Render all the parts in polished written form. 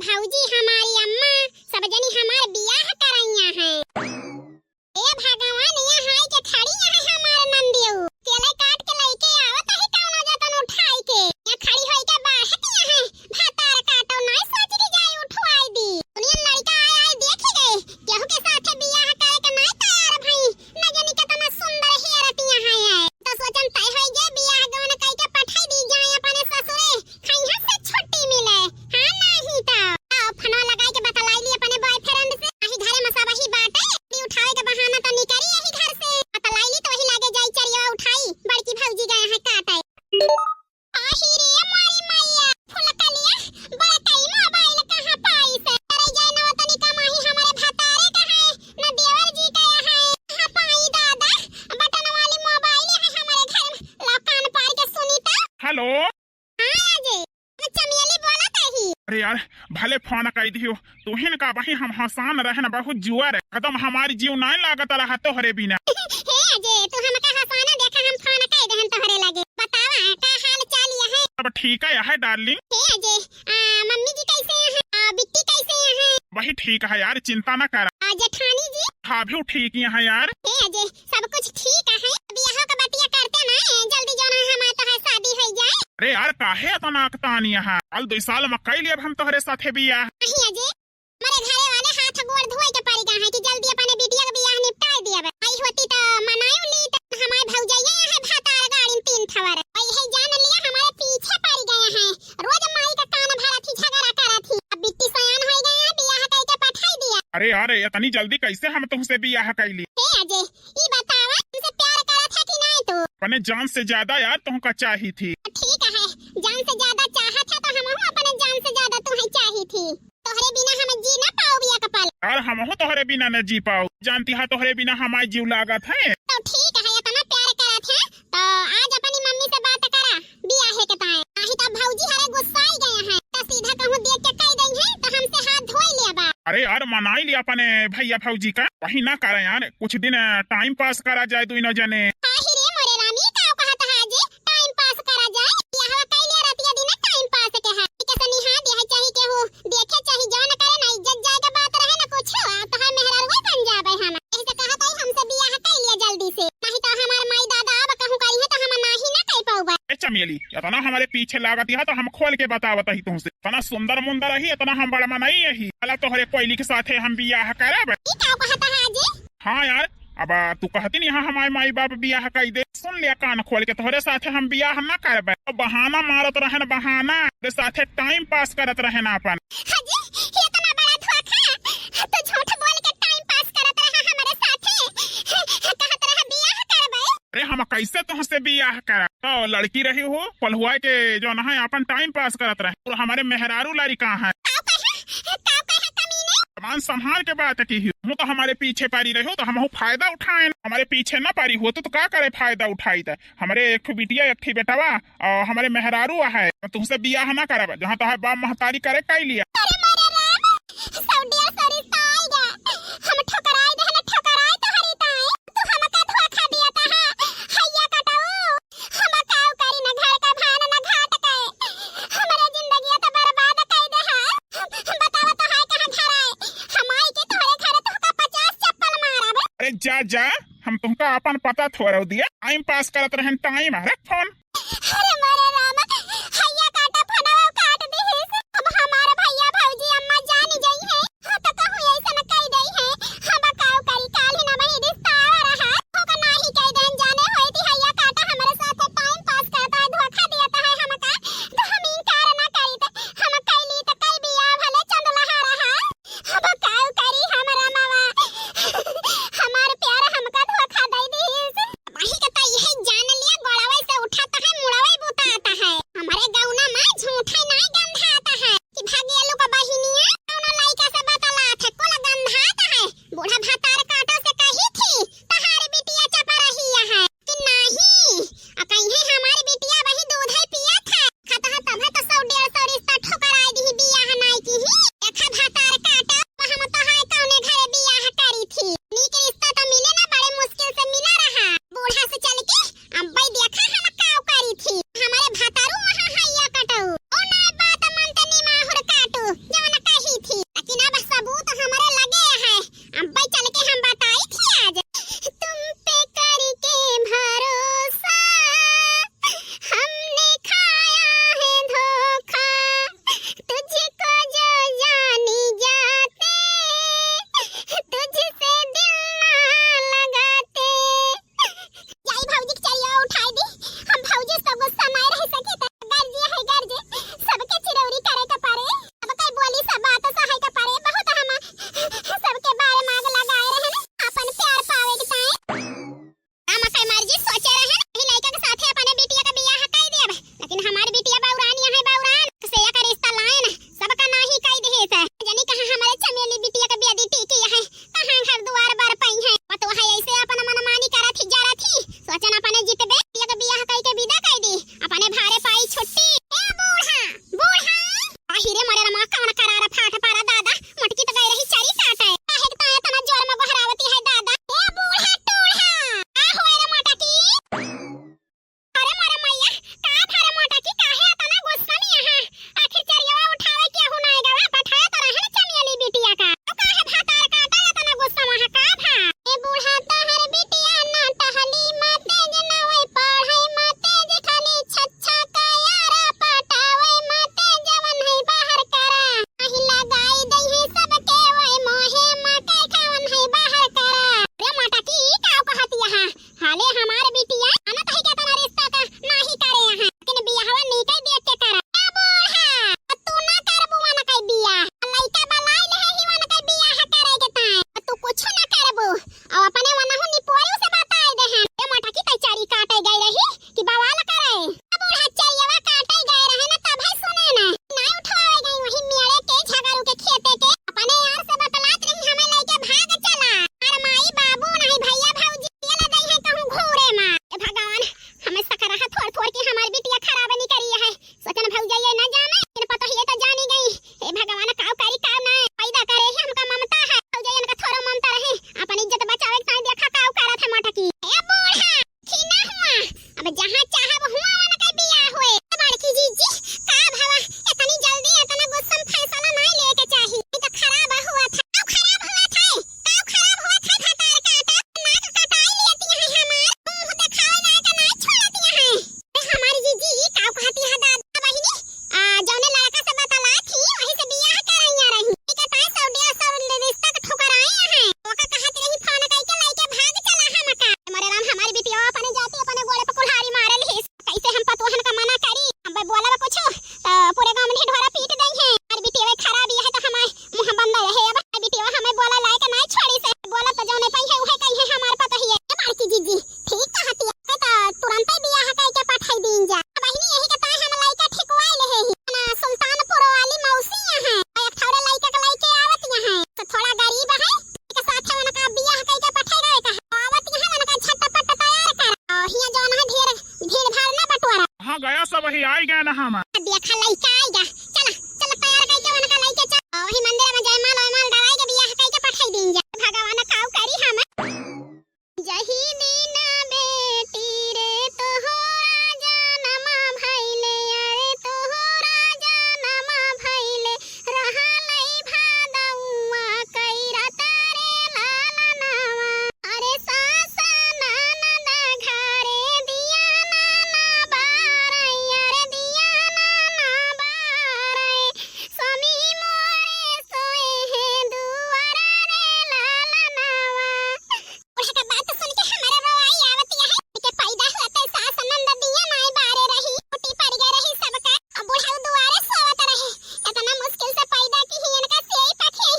भौजी हमारी अम्मा सब जनी हमार बियाह करैया है। ए भगवान यहाँ हाय के खड़ी है हमार नंदियो केले काट के लेके आवत है कौनो जतन उठाई के यहाँ खड़ी होई के बाहतिया है भातार काटो नहीं सोच के जाई उठवाई दी दुनिया लड़का आए देखी गए केहू के साथे बियाह करे के नहीं तैयार भई न जानी कितना सुंदर हेरतिया है तो सोचन तय होई जे बियाह गवन कई के पठाई दी जाए अपने ससुरे खैया से छुट्टी मिले हां नहीं तो फनो लगाई के बतलाई ली अपने बॉयफ्रेंड से आही घरे मसाबाही बाटे उठावे के बहाना तो निकरी यही घर से बतलाई ली तो वही लागे जाई चरिया उठाई बड़की भौजी गए हैं काटे आही रे मारी मैया फुलकलिया बड़ा कई मोबाइल कहां पाई से अरे जाय न तनी कमाही हमारे भतारे का है न देवर जी का है कहां पाई दादा बटन वाली मोबाइल है हमारे घर में लो कान पार के सुनी तो हेलो हां जी चमेली बोलत है। अरे यार भले फोन कर दियो तुहिन का बही हम हसान रहन बहुत जुआर कदम हमारी जीव नहीं लागत रहा तोहरे बिना हे अजय तू हमका हसाना देखा हम फोन कर देहन तोहरे लगे बतावा का हाल चाल है सब ठीक है डार्लिंग। हे अजय मम्मी जी कैसे हैं बिट्टी कैसे हैं वही ठीक है यार चिंता न कर जेठानी जी हाँ भी ठीक है यार। हे अजय सब कुछ ठीक है बियाह का बतिया करते ना जल्दी जो ना हमार तो है शादी हो जाए। अरे यार काहे इतना तानी है कल 2 साल में कई लिए हम तोहरे साथे बियाह नहीं अजय मेरे घरे वाले हाथ गोड़ धोए के पड़ी गए हैं कि जल्दी अपने बिटिया का बियाह निपटा दिया आई होती तो मनाई ली तो हमारे भौजाइया है भातार गाड़ी 3 थवर आई है जान लिया हमारे पीछे पड़ गए हैं रोज माई का कान भरा थी झगड़ा करा थी अब बिट्टी सयान हो गए हैं बियाह करके पठाई दिया। अरे यार इतनी जल्दी कैसे हम तुमसे बियाह कैली हे अजय ई बतावा तुमसे प्यार करा था कि नहीं तो अपने जान से ज्यादा यार तुमका चाहिए थी। ठीक है जान से ज्यादा चाहत है तो हम अपने जान से ज्यादा तुम्हें चाहिए थी तोहरे बिना हम जी ना पाओ बिया कपल यार हम हो तोहरे बिना न जी पाओ जानती है तोहरे बिना हमारी जीव लागत है। तो ठीक है इतना प्यार करा था तो आज अपनी मम्मी से बात करा बियाह के ताए नहीं तो भौजी हरे गुस्सा ही गए हैं तो सीधा कहूं देख के कह दें हैं तो हमसे हाथ धोई लिया बा। अरे यार मनाई लिया अपने भैया भौजी का वही ना करे यार कुछ दिन टाइम पास करा जाए दोनों जने। आही रे मोरे रानी का कहत है आज टाइम पास करा जाए बियाह कैले रतिया दिन टाइम पास के है के सनिहा दे है चाहे के हो देखे चाहे जो न करे ना इज्जत जाए के बात रहे ना कुछ तो है मेहरारू बन जाबे हम ऐसे कहत है हमसे बियाह कर लिया जल्दी से नहीं तो हमार माई दादा अब कहूं करी है तो हम नाही ना कह पाऊबा। चमेली इतना हमारे पीछे लागत है तो हम खोल के बतावत ही तुमसे इतना सुंदर मुंदर ही इतना हम बड़ा मनाई है अला तोहरे कोयली के साथे हम बियाह करब। ई का कहत है आज हाँ यार अब तू कहती नहीं यहाँ हमारे माई बाप बियाह कर दे सुन लिया कान खोल के तोहरे साथे हम बियाह न करब बहाना मारत रहन बहाना तेरे साथे टाइम पास करत रहन अपन हाजी ये इतना बड़ा धोखा तो झूठ बोल के टाइम पास करत रहा हमारे साथे कहत रहा बियाह करबे। अरे हम कैसे तुमसे बियाह कर तो लड़की रही हो पलहुआ के जो न है अपन टाइम पास करत रहे और हमारे मेहरारू लड़का है सामान संभाल के बात की हूँ तो हमारे पीछे पारी रहे हो तो हम फायदा उठाए हमारे पीछे न पारी हो तो क्या करे फायदा उठाई था हमारे एक बिटिया एक बेटवा और हमारे मेहरारू है तो तुमसे बियाह न करब जहाँ तो बाप महतारी करे कई लिया। अरे जा जा हम तुमका अपन पता थोड़ा दिया टाइम पास करत रहन टाइम रख फोन। अरे मारे रामा हैया काटा फनावा काट दी है अब हमारे भैया भौजी अम्मा जानी गई है तो कहूं ऐसा न कह दई है हम काऊ करी काल ही न मही रिश्ता आ रहा हो का नाही कह देन जाने होई थी हैया काटा हमारे साथ टाइम पास करता है धोखा देता है हमका तो हम इनकार न करी तो हम कैली तो कई बियाह भले चंद लहा रहा अब काऊ करी हमरा मावा हमारे प्यार हमका धोखा दई दी वही कहता यही जान लिया गोड़ावे से उठा तो जी आई गए ना हम। बिया खा लइका आएगा। चला चला तैयार कई के वनका लइके चल ओही मंदिर में जयमाल वयमाल दवाई के बिया कई के पठाई दीन जा। भगवान काऊ करी हम जही दिन बेटी रे तोहरा जनमा भइले अरे तोहरा जनमा भइले रहलै भादौआ कइरा तारे लालनावा अरे सासा ननद घरे दिया नाना बारै अरे दिया नाना बारै स्वामी मोरे सोए है दुआरा रे लालनावा। उसका बात सुन के हमारे रोवाई आवती है के पैदा होते सास नंद दिया नाई बारे रही टूटी पड़ गई रही सबका अब बुढ़ाऊ दुआरे सोवत रहे इतना मुश्किल से पैदा की ही इनका सेई पखे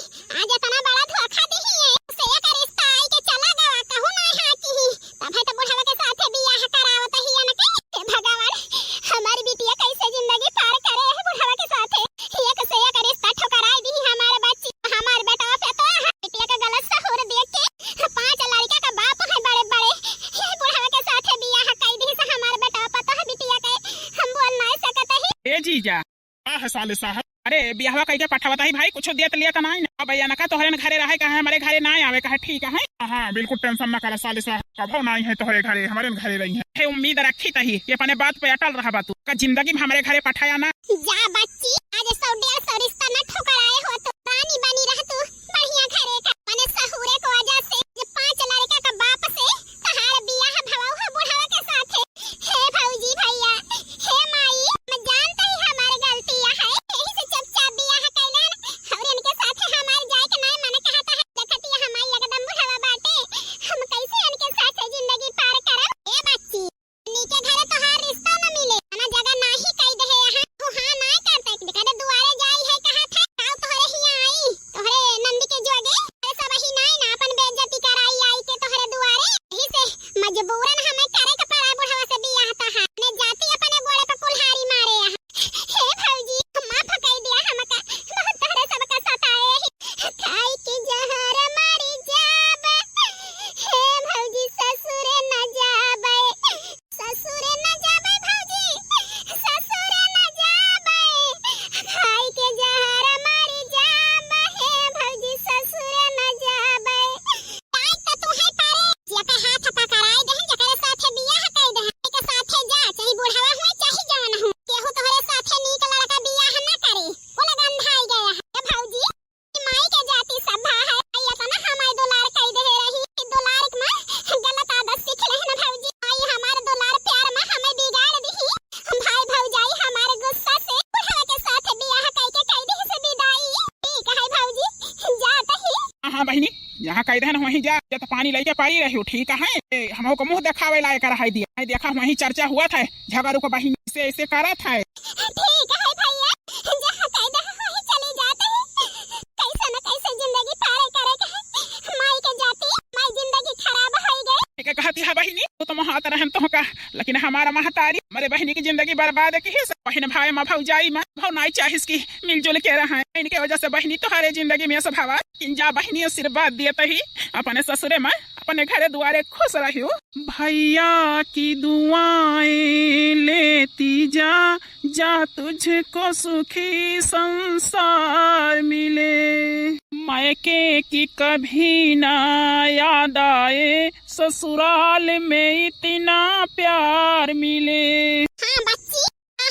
आज इतना बड़ा धोखा दी है से का रिश्ता आई के चला गवा कहू ना हां की तब है तो बुढ़ावा के साथ बियाह करावत ही इनके हे भगवान हमारी बिटिया कैसे जिंदगी पार करे है बुढ़ावा के साथ एक से एक रिश्ता ठुकराई दी हमारे बच्ची हमारे बेटा पे तो बिटिया का गलत सहुर देख के 5 लड़का का बाप है बड़े बड़े हे बुढ़ावा के साथ बियाह कई दी से हमारे बेटा पता है बिटिया के हम बोल नहीं सकत है। ए जीजा का है साले साहब अरे बियाहवा कई के पठावता ही भाई कुछ देत लिया का नहीं ना भैया ना का तोहरे घरे रहे का है हमारे घरे ना आवे का है ठीक है। हां बिल्कुल टेंशन ना करा साले साहब कभो नहीं है तोहरे घरे हमारे घरे रही है उम्मीद रखी तही ये अपने बात पे अटल रहा बातू का जिंदगी में हमारे घरे पठाया ना जा बच्ची आज 100 रिश्ता न ठुकराए हो तो रानी बनी रह तू बढ़िया घरे का माने सहुरे को वजह से जे 5 लड़का का बाप से तहार बियाह भवाऊ है बुढ़ावा के साथ हे भौजी भैया हे माई मैं जानता ही हमारी गलतियां है यही से चुपचाप बियाह कैलन और इनके साथ हमार जाए के नहीं माने कहता है देखती हमारी एकदम बुढ़ावा बाटे हम कैसे इनके साथ जिंदगी पार करब। ए बच्ची नीचे घरे तोहार रिश्ता न मिले ना जगह नाही कई दे यहां तू हां ना करता बेटा दुआरे जाई है कहा था काऊ तोहरे ही आई तोहरे नंदी के जोगे अरे सब ही नहीं ना अपन बेइज्जती कराई आई के तोहरे दुआरे यही से मजबूरन हमें करे के पड़ा बुढ़वा से बियाह ता है ने जाती अपने गोड़े पे कुल्हाड़ी मारे हे भौजी माफ कर दिया हमका बहुत तोहरे सबका सताए खाई के जहर मारी जाब हे भौजी ससुरे न जाबे ससुरे न जाबे भौजी ससुरे न जाबे खाई के जहर मारी जाब हे भौजी ससुरे न जाबे ताई त तू है पारे जेके हाथ पकड़ाई दे जेकरे साथे बियाह कई दे के साथे जा चाहे बुढ़ावा हो चाहे जवान हो केहू तोहरे साथे नीक लड़का बियाह न करे बोले गंधाई गया है भौजी माई के जाति सभा है या तना हमारे दुलार कई दे रही दुलार में गलत आदत सीख ले ना भौजी आई हमारे दुलार प्यार में हमें बिगाड़ दी हम भाई भौजाई हमारे गुस्सा से बुढ़ावा के साथ बियाह कई के कई दी से विदाई ठीक है भौजी जात ही। हां बहिनी यहाँ कई रहन वहीं जा तो पानी लेके पारी रही हो ठीक है हमको को मुंह दिखावे लायक रहा दिया देखा वहीं चर्चा हुआ था झगड़ू को बहिनी से ऐसे करा था ठीक है भैया जहां कायदा वहीं चले जाते हैं कैसे न कैसे जिंदगी पार करे के माई के जाती माई जिंदगी खराब हो गई के कहती है बहिनी तो हाथ रहन तो का लेकिन हमारा महतारी हमारे बहिनी की जिंदगी बर्बाद की है बहन भाई माँ भौजाई माँ भाव नहीं चाहिए की मिलजुल के रहा है इनके वजह से बहिनी तो हरे जिंदगी में स्वभाव जा बहिनी आशीर्वाद दिए ही अपने ससुरे में अपने घरे दुआरे खुश रही भैया की दुआएं लेती जा जा तुझको सुखी संसार मिले मायके की कभी ना याद आए ससुराल में इतना प्यार मिले। हाँ बच्ची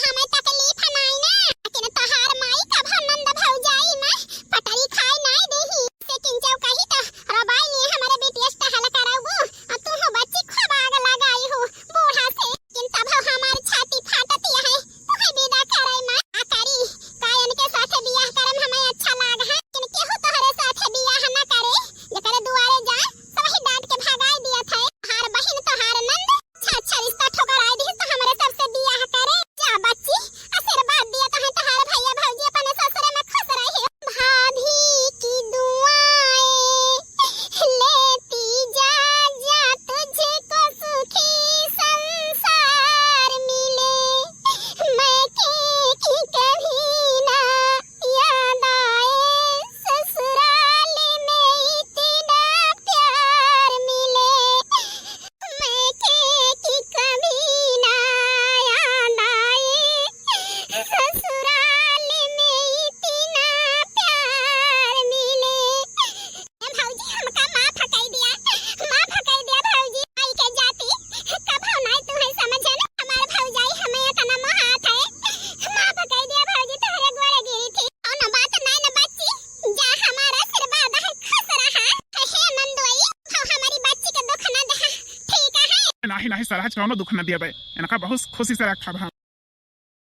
हमें तकलीफ नहीं ना लेकिन तोहार माई कब नंद भौजाई में पटरी खाई नहीं देही से किंचौ कही तो रबाई ने हमारे बेटी से हल कराऊ अब तू हो बच्ची खूब आग लगाई हो बूढ़ा से किन तब हमारी छाती फाटती है तू है विदा करे मां आ करी कायन के साथ बियाह करम हमें अच्छा लाग है लेकिन केहू तोहरे साथ बियाह न करे जेकरे दुआरे जा सब ही डांट के भगाई दिया था हार बहन तोहार नंद अच्छा रिश्ता ठोकराई दी तो हमारे सबसे सरहज कौनो दुख न दिया बे, इनका बहुत खुशी से रखा हम।